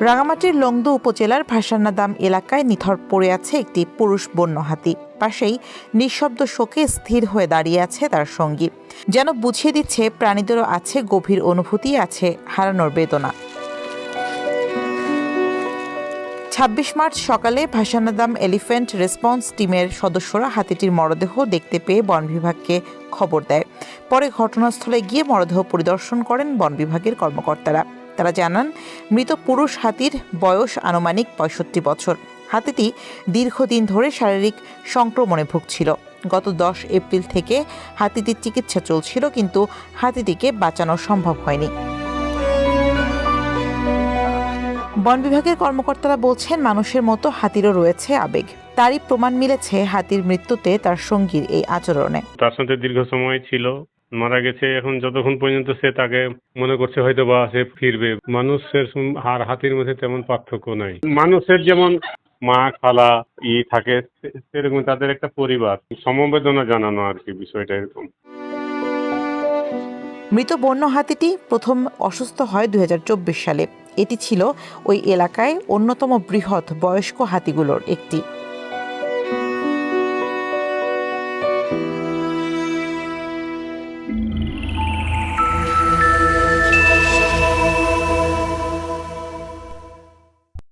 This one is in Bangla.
রাঙামাটির লংদু উপজেলার ভাসান্নাদাম এলাকায় নিথর পড়ে আছে একটি পুরুষ বন্য হাতি। পাশেই নিঃশব্দ শোকে স্থির হয়ে দাঁড়িয়ে আছে তার সঙ্গী, যেন বুঝিয়ে দিচ্ছে প্রাণীদেরও আছে গভীর অনুভূতি, আছে হারানোর বেদনা। ২৬ মার্চ সকালে ভাসান্নাদাম এলিফ্যান্ট রেসপন্স টিমের সদস্যরা হাতিটির মরদেহ দেখতে পেয়ে বন বিভাগকে খবর দেয়। পরে ঘটনাস্থলে গিয়ে মরদেহ পরিদর্শন করেন বন বিভাগের কর্মকর্তারা। তারা জানান, মৃত পুরুষ হাতির বয়স আনুমানিক ৬৫ বছর। হাতিটি দীর্ঘদিন ধরে শারীরিক সংক্রমণে ভুগছিল। গত ১০ এপ্রিল থেকে হাতিটির চিকিৎসা চলছিল, কিন্তু হাতিটিকে বাঁচানো সম্ভব হয়নি। বন বিভাগের কর্মকর্তারা বলছেন, মানুষের মতো হাতিরও রয়েছে আবেগ। তারই প্রমাণ মিলেছে হাতির মৃত্যুতে তার সঙ্গীর এই আচরণে। তার সাথে দীর্ঘ সময় ছিল, মারা গেছে। এখন যতক্ষণ পর্যন্ত সে তাকে মনে করছে হয়তো বা সে ফিরবে। মানুষের আর হাতির মধ্যে তেমন পার্থক্য নাই। মানুষের যেমন মা খালা থাকে, সেরকম তাদের একটা পরিবার, সমবেদনা জানানো আর কি, বিষয়টা এরকম। মৃত বন্য হাতিটি প্রথম অসুস্থ হয় ২০২৪ সালে। এটি ছিল ওই এলাকায় অন্যতম বৃহৎ বয়স্ক হাতিগুলোর একটি।